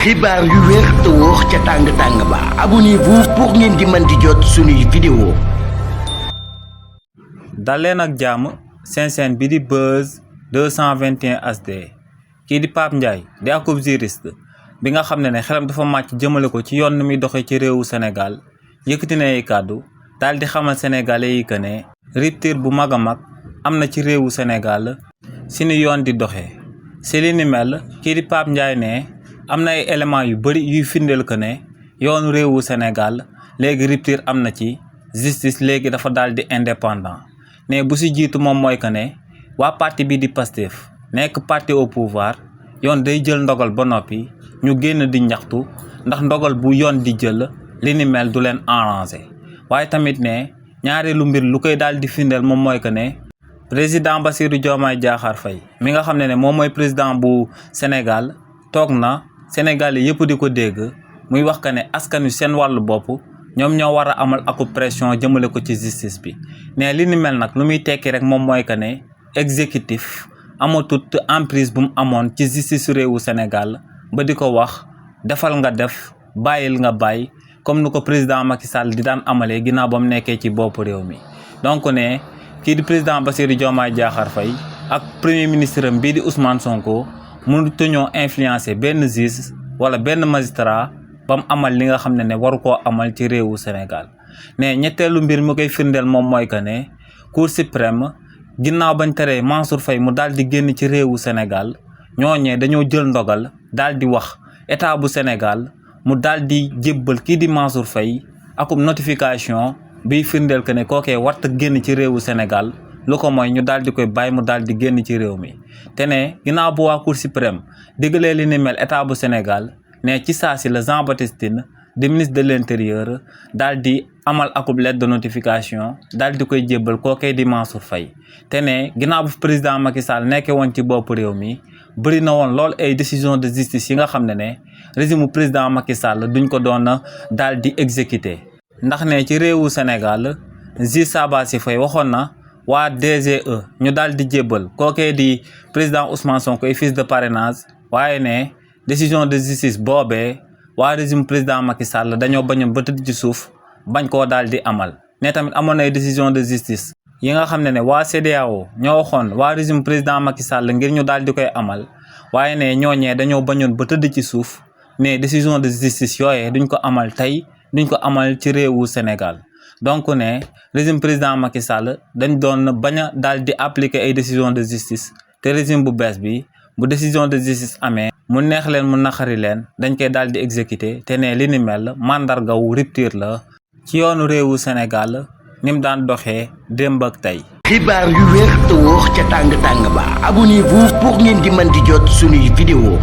xibaar yu wér te wóor ca tàng ba abonnez-vous pour ngeen di mën di jot suñuy vidéo. daleen ak jàmm seen bi di Buzz 221 HD kii di Pape Ndiaye di akub juriste bi nga xam ne xelam dafa màcc jëmale ko ci yoon mi doxee ci réewu Sénégal yëkkati na ay kàddu daal di xamal sénégalais yi que ne rupture bu mag a mag am na ci réewu Sénégal si ni yoon di doxee si li ni mel kii di Pape Ndiaye ne am na ay éléments yu bëri yuy firndeel que ne yoonu réewu Sénégal léegi rupture am na ci justice léegi dafa daal di indépendant ne bu si jiitu moom mooy que ne waa parti bi di Pastef nekk parti au pouvoir yoon day jël ndogal ba noppi ñu génn di ñaxtu ndax ndogal bu yoon di jël li ni mel du leen arrangé waaye tamit ne ñaareelu mbir lu koy daal di firndeel moom mooy que ne président Bassirou Diomaye Diakhar Faye mi nga xam ne moom mooy président bu Sénégal toog na Sénégal yi yëpp di ko dégg muy wax que ne askan wi seen wàllu bopp ñoom ñoo war a amal aku pression jëmale ko ci justice bi ne li ni mel nag lu muy tekki rek moom mooy que ne exécutif amatut emprise bu mu amoon ci justice réewu Sénégal ba di ko wax defal nga def bàyyil nga bàyyi comme nu ko président Macky Sall di daan amalee ginnaaw ba mu nekkee ci bopp réew mi. donc ne kii di président Bassirou Diomaye Diakhar Faye ak premier ministre am bii di Ousmane Sonko mënut ñoo influencer benn juge wala benn magistrat ba mu amal li nga xam ne waru koo amal ci réewu Sénégal ne ñetteelu mbir mi koy firndeel moom mooy que ne cour suprême ginnaaw bañ teree Mansour Faye mu daal di génn ci réewu Sénégal ñooñee dañoo jël ndogal daal di wax état bu Sénégal mu daal di jébbal kii di Mansour Faye akum notification biy firndeel que ne kookee warta génn ci réewu Sénégal lu ko mooy ñu daal di koy bàyyi mu daal di génn ci réew mi te ne ginnaaw bu waa cour suprême diggalee li ni mel état bu Sénégal ne ci saa si la Jean Baptiste Tine di ministre de l'intérieur daal di amal akub lettre de notification daal di koy jébbal kookee di Mansour Faye te ne ginnaaw bu président Macky Sall nekkee woon ci bopp réew mi bëri na woon lool ay décision de justice yi nga xam ne régime président Macky Sall duñ ko doon daal di exécuter ndax ne ci réewu Sénégal juge Sabassy Faye waxoon na waa DGE ñu daal di jébbal kookee di président Ousmane Sonko ay fiches de parrainage waaye ne décision de justice boobee waa régime président Macky Sall dañoo bañoon ba tëdd ci suuf bañ koo daal di amal ne tamit amoon na ay décision de justice yi nga xam ne waa CEDEAO ñoo waxoon waa régime président Macky Sall ngir ñu daal di koy amal waaye ne ñooñee dañoo bañoon ba tëdd ci suuf ne décision de justice yooyee duñ ko amal tey duñ ko amal ci réewu Sénégal donc ne régime président Macky Sall dañ doon bañ a daal di appliquer ay décision de justice te régime bu bees bi bu décision de justice amee mu neex leen mu naqari leen dañ koy daal di exécuter te ne li ni mel mandargawu rupture la ci yoonu réewu Sénégal ni mu daan doxee démb ak tey. xibaar yu wér te wóor ca tàng ba abonnez-vous pour ngeen di mën di jot suñuy vidéo.